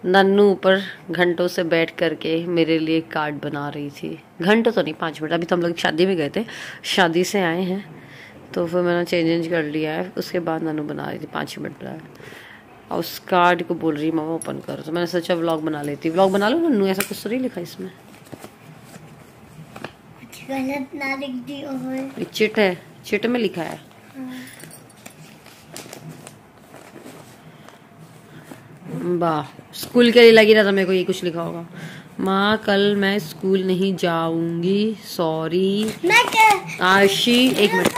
नन्नू ऊपर घंटों से बैठ करके मेरे लिए कार्ड बना रही थी। घंटों तो नहीं, 5 मिनट। अभी तो हम लोग शादी में गए थे, शादी से आए हैं तो फिर मैंने चेंज कर लिया है। उसके बाद नन्नू बना रही थी, 5 मिनट रहा और उस कार्ड को बोल रही मामा ओपन करो, तो मैंने सोचा व्लॉग बना लेती। व्लॉग बना लो नन्नू, ऐसा कुछ तो नहीं लिखा इसमें। गलत ना लिख दिया, चिट है, चिट में लिखा है। वाह, स्कूल के लिए लगी रहा था मेरे को ये कुछ लिखा होगा। माँ कल मैं स्कूल नहीं जाऊंगी, सॉरी। आशी, एक मिनट,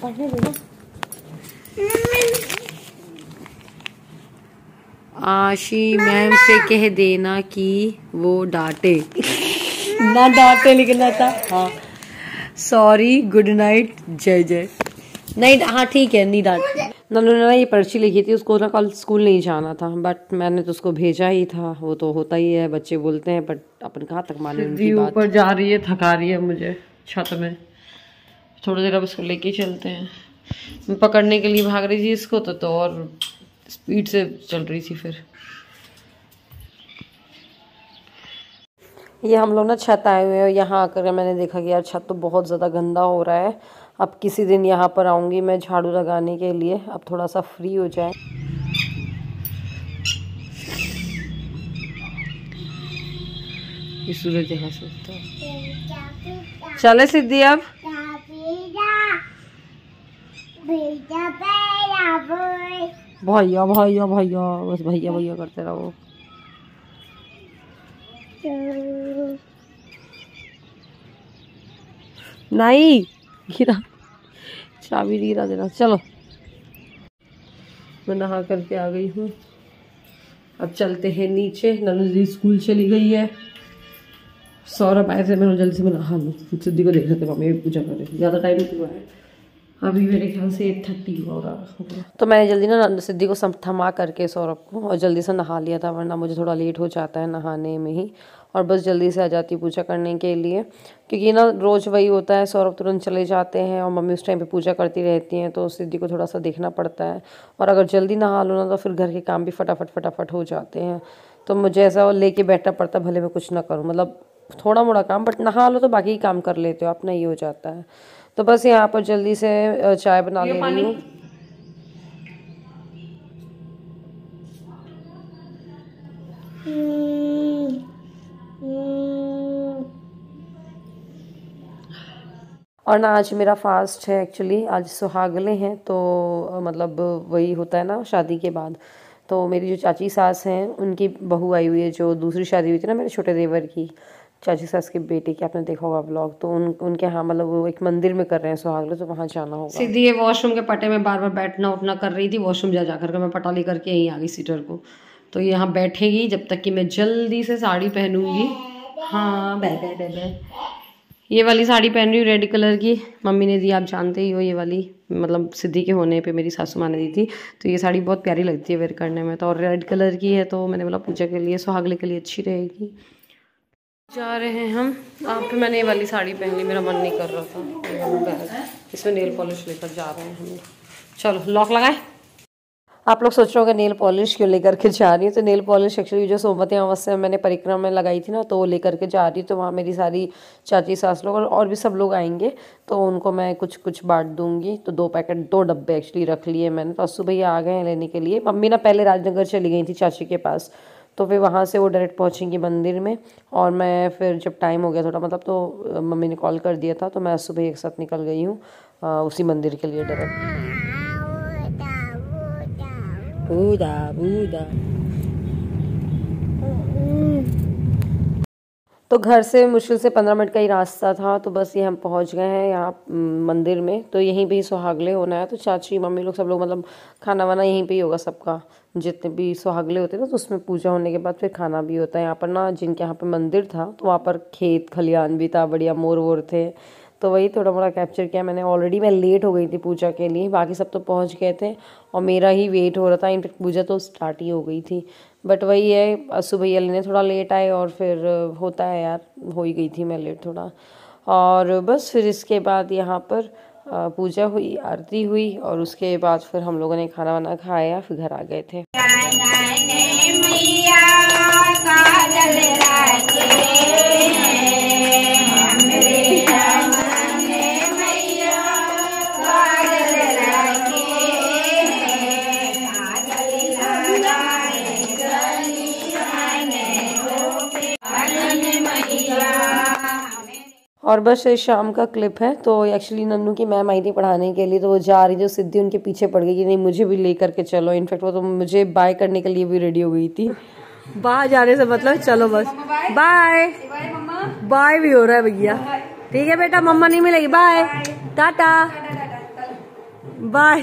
पढ़ने दो ना। आशी मैम से कह देना कि वो डांटे ना, डांटे लिखना था। हाँ सॉरी, गुड नाइट, जय जय। नहीं हाँ ठीक है, नहीं डांटे। नन्नू ने ना ये पर्ची लिखी थी, उसको ना कल स्कूल नहीं जाना था, बट मैंने तो उसको भेजा ही था। वो तो होता ही है, बच्चे बोलते हैं, बट अपन कहाँ तक माने उनकी बात। ऊपर जा रही है, थका रही है मुझे छत में। थोड़ी देर अब उसको लेके चलते हैं। मैं पकड़ने के लिए भाग रही थी इसको, तो और स्पीड से चल रही थी। फिर ये हम लोग ना छत आए हुए हैं, यहाँ आकर मैंने देखा कि यार छत तो बहुत ज़्यादा गंदा हो रहा है। अब किसी दिन यहाँ पर आऊँगी मैं झाड़ू लगाने के लिए, अब थोड़ा सा फ्री हो जाए। ये सूरज यहाँ से उगता है। चले सिद्धि अब भैया भैया भैया, बस भैया भैया करते रहो। नहीं गिरा, चाबी गिरा देना। चलो मैं नहा करके आ गई हूँ, अब चलते हैं नीचे। नन्नू जी स्कूल चली गई है। सौरभ आए थे, मैंने जल्दी से मैं नहा लूँ। सिद्धि को देख रहे थे मम्मी पूजा कर रही थी। ज़्यादा टाइम नहीं हुआ है, अभी मेरे ख्याल से 8:30 हो रहा। तो मैंने जल्दी ना सिद्धि को थमा करके सौरभ को और जल्दी से नहा लिया था, वरना मुझे थोड़ा लेट हो जाता है नहाने में ही। और बस जल्दी से आ जाती पूजा करने के लिए, क्योंकि ना रोज़ वही होता है, सौरभ तुरंत चले जाते हैं और मम्मी उस टाइम पे पूजा करती रहती हैं, तो सिद्धि को थोड़ा सा देखना पड़ता है। और अगर जल्दी नहा लो ना तो फिर घर के काम भी फटाफट हो जाते हैं। तो मुझे ऐसा लेके बैठना पड़ता, भले मैं कुछ ना करूँ, मतलब थोड़ा मोड़ा काम, बट नहा लो तो बाकी काम कर लेते हो, अपना ये हो जाता है। तो बस यहाँ पर जल्दी से चाय बना ले रही हूँ। और ना आज मेरा फास्ट है एक्चुअली, आज सुहागले हैं, तो मतलब वही होता है ना शादी के बाद। तो मेरी जो चाची सास हैं उनकी बहू आई हुई है, जो दूसरी शादी हुई थी ना मेरे छोटे देवर की, चाची सास के बेटे की, आपने देखा होगा व्लॉग। तो उनके यहाँ मतलब वो एक मंदिर में कर रहे हैं सुहागले, तो वहाँ जाना होगा। सीधी ये वॉशरूम के पटे में बार बार बैठना उठना कर रही थी, वॉशरूम जा कर मैं पटा लेकर के यहीं आ गई सीटर को। तो यहाँ बैठेगी जब तक कि मैं जल्दी से साड़ी पहनूंगी। हाँ बै ये वाली साड़ी पहन रही हूँ, रेड कलर की, मम्मी ने दी, आप जानते ही हो ये वाली, मतलब सिद्धि के होने पे मेरी सासू माँ ने दी थी। तो ये साड़ी बहुत प्यारी लगती है वेयर करने में, तो और रेड कलर की है, तो मैंने बोला पूजा के लिए सुहागले के लिए अच्छी रहेगी। जा रहे हैं हम। आप पे मैंने ये वाली साड़ी पहन ली, मेरा मन नहीं कर रहा था। इसमें नेल पॉलिश लेकर जा रहे हैं हम। चलो लॉक लगाए। आप लोग सोच रहे होंगे नेल पॉलिश क्यों लेकर के जा रही है, तो नेल पॉलिश एक्चुअली जो सोमवती अमावस्या में मैंने परिक्रमा में लगाई थी ना, तो वो लेकर के जा रही। तो वहाँ मेरी सारी चाची सास लोग और भी सब लोग आएंगे, तो उनको मैं कुछ कुछ बांट दूंगी। तो 2 डब्बे एक्चुअली रख लिए मैंने। तो अस्सू भैया आ गए हैं लेने के लिए। मम्मी ना पहले राजनगर चली गई थी चाची के पास, तो फिर वहाँ से वो डायरेक्ट पहुँचेंगी मंदिर में। और मैं फिर जब टाइम हो गया थोड़ा, मतलब तो मम्मी ने कॉल कर दिया था, तो मैं अस्सू भैया के साथ निकल गई हूँ उसी मंदिर के लिए डायरेक्ट। बूदा बूदा। तो घर से मुश्किल से 15 मिनट का ही रास्ता था, तो बस ये हम पहुंच गए हैं यहाँ मंदिर में। तो यहीं पे ही सुहागले होना है, तो चाची मम्मी लोग सब लोग मतलब खाना वाना यहीं पे ही होगा सबका, जितने भी सुहागले होते हैं ना, तो उसमें पूजा होने के बाद फिर खाना भी होता है यहाँ पर ना। जिनके यहाँ पे मंदिर था तो वहाँ पर खेत खलियान भी था, बढ़िया मोर वोर थे, तो वही थोड़ा मोड़ा कैप्चर किया मैंने। ऑलरेडी मैं लेट हो गई थी पूजा के लिए, बाकी सब तो पहुंच गए थे और मेरा ही वेट हो रहा था। इनफैक्ट पूजा तो स्टार्ट ही हो गई थी, बट वही है असु भैया लेने थोड़ा लेट आए और फिर होता है यार, हो ही गई थी मैं लेट थोड़ा। और बस फिर इसके बाद यहाँ पर पूजा हुई, आरती हुई और उसके बाद फिर हम लोगों ने खाना वाना खाया, फिर घर आ गए थे। और बस ये शाम का क्लिप है। तो एक्चुअली नन्नू की मैम आई थी पढ़ाने के लिए, तो वो जा रही थी, सिद्धि उनके पीछे पड़ गई कि नहीं मुझे भी लेकर के चलो। इनफैक्ट वो तो मुझे बाय करने के लिए भी रेडी हो गई थी। बाहर जाने से मतलब चलो बस बाय बाय भी हो रहा है भैया। ठीक है बेटा, मम्मा नहीं मिलेगी, बाय टाटा बाय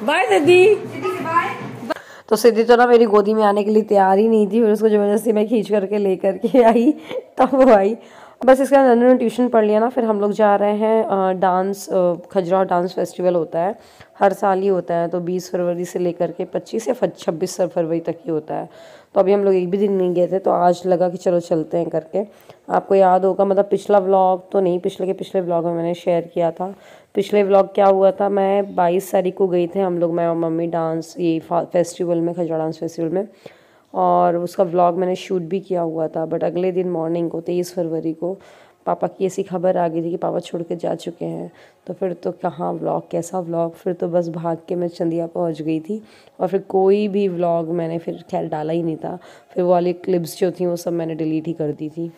बाय सिद्धि। तो सिद्धि तो ना मेरी गोदी में आने के लिए तैयार ही नहीं थी, फिर उसको जबरदस्ती मैं खींच करके ले करके आई, तब वो आई। बस इसका नन्नू ने ट्यूशन पढ़ लिया ना, फिर हम लोग जा रहे हैं डांस, खजुराहो डांस फेस्टिवल होता है, हर साल ही होता है। तो 20 फरवरी से लेकर के 25 या 26 फरवरी तक ही होता है। तो अभी हम लोग एक भी दिन नहीं गए थे, तो आज लगा कि चलो चलते हैं करके। आपको याद होगा, मतलब पिछला व्लॉग तो नहीं, पिछले व्लॉग में मैंने शेयर किया था। पिछले व्लॉग क्या हुआ था, मैं 22 तारीख को गई थे हम लोग, मैं और मम्मी डांस ये फेस्टिवल में, खजुराहो डांस फेस्टिवल में, और उसका व्लॉग मैंने शूट भी किया हुआ था। बट अगले दिन मॉर्निंग को 23 फरवरी को पापा की ऐसी खबर आ गई थी कि पापा छोड़ के जा चुके हैं। तो फिर तो कहाँ व्लॉग, कैसा व्लॉग, फिर तो बस भाग के मैं चंदिया पहुंच गई थी और फिर कोई भी व्लॉग मैंने फिर खैर डाला ही नहीं था। फिर वो वाली क्लिप्स जो थी वो सब मैंने डिलीट ही कर दी थी।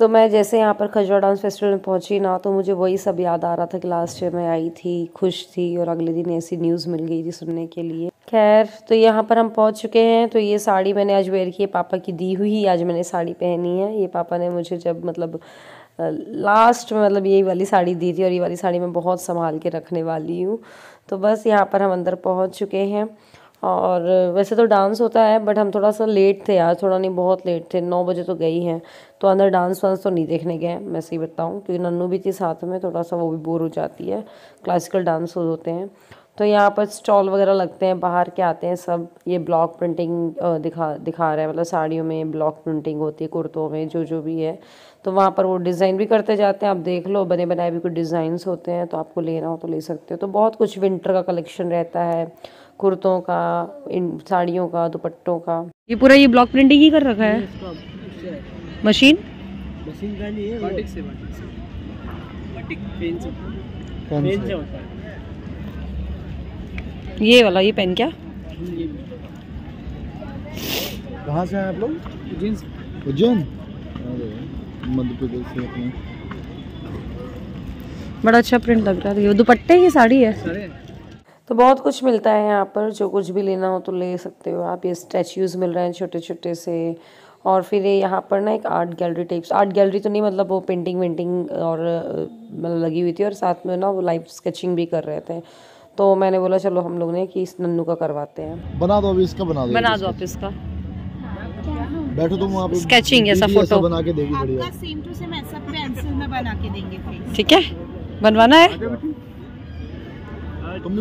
तो मैं जैसे यहाँ पर खजुराहो डांस फेस्टिवल में पहुंची ना, तो मुझे वही सब याद आ रहा था कि लास्ट ईयर मैं आई थी, खुश थी, और अगले दिन ऐसी न्यूज़ मिल गई थी सुनने के लिए। खैर, तो यहाँ पर हम पहुंच चुके हैं। तो ये साड़ी मैंने आज वेयर की है, पापा की दी हुई आज मैंने साड़ी पहनी है। ये पापा ने मुझे जब मतलब लास्ट में मतलब यही वाली साड़ी दी थी, और ये वाली साड़ी मैं बहुत संभाल के रखने वाली हूँ। तो बस यहाँ पर हम अंदर पहुँच चुके हैं। और वैसे तो डांस होता है, बट हम थोड़ा सा लेट थे यार, थोड़ा नहीं बहुत लेट थे, 9 बजे तो गई हैं। तो अंदर डांस वांस तो नहीं देखने गए, मैं सही बताऊँ, क्योंकि नन्नू भी थी साथ में, थोड़ा सा वो भी बोर हो जाती है, क्लासिकल डांस होते हैं। तो यहाँ पर स्टॉल वगैरह लगते हैं, बाहर के आते हैं सब। ये ब्लॉक प्रिंटिंग दिखा रहा है, मतलब साड़ियों में ब्लॉक प्रिंटिंग होती है, कुर्तों में जो भी है। तो वहाँ पर वो डिज़ाइन भी करते जाते हैं, आप देख लो, बने बनाए भी कुछ डिज़ाइंस होते हैं, तो आपको लेना हो तो ले सकते हो। तो बहुत कुछ विंटर का कलेक्शन रहता है, कुर्तों का, इन साड़ियों का, दुपट्टों का। ये पूरा ये ब्लॉक प्रिंटिंग ही कर रखा है, मशीन का नहीं है, बाटिक से बाटिक पेन से होता है। ये वाला, ये पेन क्या, कहाँ से हैं आप लोग? उज्जैन, मध्य प्रदेश से अपने। बड़ा अच्छा प्रिंट लग रहा है। ये दुपट्टे की साड़ी है। तो बहुत कुछ मिलता है यहाँ पर, जो कुछ भी लेना हो तो ले सकते हो आप। ये स्टैच्यूज़ मिल रहे हैं छोटे छोटे से। और फिर ये यहाँ पर ना एक art gallery types, art gallery तो नहीं, मतलब वो पेंटिंग वेंटिंग और मतलब लगी हुई थी, और साथ में ना वो लाइव स्केचिंग भी कर रहे थे। तो मैंने बोला चलो हम लोग ने कि इस नन्नू का करवाते हैं। बना दो अभी इसका, बना दो आप इसका, बैठो तुम वहाँ पे, स्केचिंग ऐसा फोटो बना के देगी बढ़िया, सेम टू सेम ऐसा पेंसिल में बना के देंगे फिर। ठीक है, बनवाना है। तुम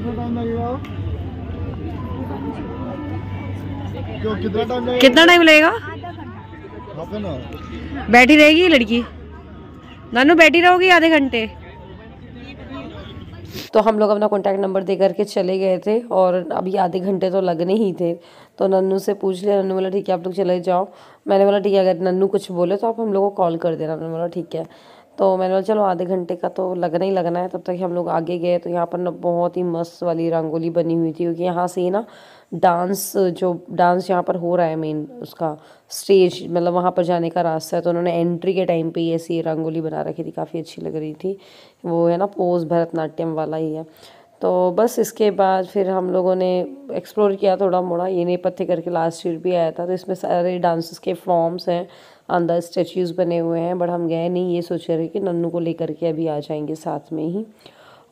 टाइम लगेगा? क्यों, कितना टाइम लगेगा? Half an hour. बैठी रहेगी लड़की, नानू बैठी रहोगी आधे घंटे। तो हम लोग अपना कॉन्टैक्ट नंबर दे करके चले गए थे, और अभी आधे घंटे तो लगने ही थे। तो नन्नू से पूछ लिया, नन्नू बोला ठीक है आप लोग चले जाओ। मैंने बोला ठीक है, अगर नन्नू कुछ बोले तो आप हम लोग को कॉल कर देना। मैंने बोला ठीक है। तो मैंने बोला चलो आधे घंटे का तो लगना ही लगना है। तब तक हम लोग आगे गए, तो यहाँ पर ना बहुत ही मस्त वाली रंगोली बनी हुई थी, क्योंकि यहाँ से ना डांस यहाँ पर हो रहा है, मेन उसका स्टेज, मतलब वहाँ पर जाने का रास्ता है। तो उन्होंने एंट्री के टाइम पे ही ऐसी रंगोली बना रखी थी, काफ़ी अच्छी लग रही थी। वो है ना पोज भरतनाट्यम वाला ही है। तो बस इसके बाद फिर हम लोगों ने एक्सप्लोर किया थोड़ा मोड़ा। ये नेपथ्य करके लास्ट ईयर भी आया था, तो इसमें सारे डांसेस के फॉर्म्स हैं, अंदर स्टेच्यूज़ बने हुए हैं, बट हम गए नहीं। ये सोच रहे कि नन्नू को लेकर के अभी आ जाएंगे साथ में ही।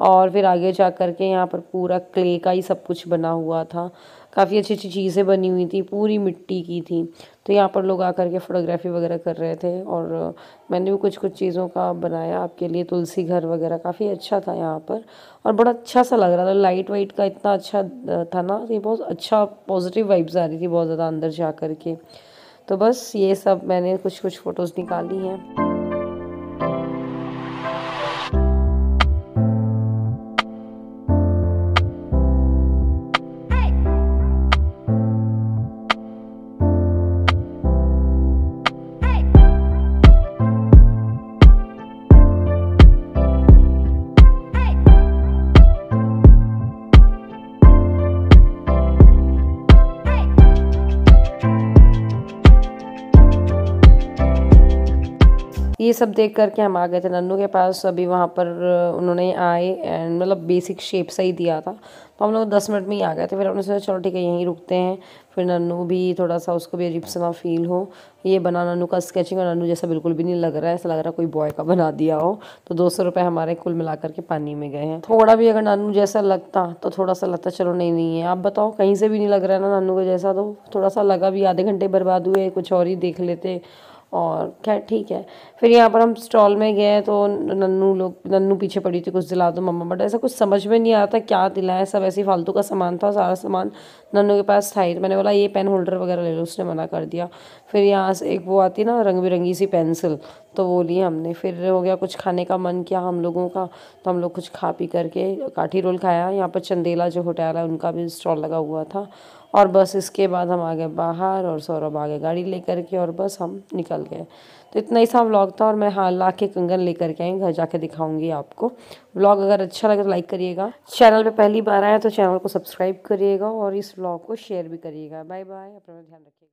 और फिर आगे जा कर के यहाँ पर पूरा क्ले का ही सब कुछ बना हुआ था। काफ़ी अच्छी अच्छी चीज़ें बनी हुई थी, पूरी मिट्टी की थी। तो यहाँ पर लोग आकर के फ़ोटोग्राफी वगैरह कर रहे थे और मैंने भी कुछ कुछ चीज़ों का बनाया आपके लिए। तुलसी घर वगैरह काफ़ी अच्छा था यहाँ पर और बड़ा अच्छा सा लग रहा था। लाइट वाइट का इतना अच्छा था ना, ये बहुत अच्छा पॉजिटिव वाइब्स आ रही थी बहुत ज़्यादा अंदर जा कर के। तो बस ये सब मैंने कुछ कुछ फ़ोटोज़ निकाली हैं। ये सब देख करके हम आ गए थे नन्नू के पास। अभी वहाँ पर उन्होंने आए एंड मतलब बेसिक शेप सा ही दिया था, तो हम लोग 10 मिनट में ही आ गए थे। फिर हमने सोचा चलो ठीक है यहीं रुकते हैं। फिर नन्नू भी थोड़ा सा, उसको भी अजीब सा ना फील हो। ये बना नन्नू का स्केचिंग और नन्नू जैसा बिल्कुल भी नहीं लग रहा है, ऐसा लग रहा है कोई बॉय का बना दिया हो। तो 200 रुपये हमारे कुल मिला करके पानी में गए हैं। थोड़ा भी अगर नन्नू जैसा लगता तो थोड़ा सा लगता, चलो नहीं है। आप बताओ, कहीं से भी नहीं लग रहा है ना नन्नू को जैसा, तो थोड़ा सा लगा भी आधे घंटे बर्बाद हुए, कुछ और ही देख लेते और खैर ठीक है। फिर यहाँ पर हम स्टॉल में गए तो नन्नू पीछे पड़ी थी, कुछ दिला दो मम्मा, बट ऐसा कुछ समझ में नहीं आता क्या दिलाएं। सब ऐसे फालतू का सामान था, सारा सामान नन्नू के पास था ही। तो मैंने बोला ये पेन होल्डर वगैरह ले लो, उसने मना कर दिया। फिर यहाँ से एक वो आती ना रंग बिरंगी सी पेंसिल, तो वो ली हमने। फिर हो गया कुछ खाने का मन किया हम लोगों का, तो हम लोग कुछ खा पी करके काठी रोल खाया। यहाँ पर चंदेला जो होटल है उनका भी स्टॉल लगा हुआ था। और बस इसके बाद हम आ गए बाहर और सौरभ आ गए गाड़ी लेकर के और बस हम निकल गए। तो इतना ही सा व्लॉग था और मैं हाँ ला के कंगन लेकर के आई, घर जाके दिखाऊंगी आपको। व्लॉग अगर अच्छा लगे तो लाइक करिएगा, चैनल पे पहली बार आया तो चैनल को सब्सक्राइब करिएगा और इस व्लॉग को शेयर भी करिएगा। बाय बाय, अपना ध्यान रखिएगा।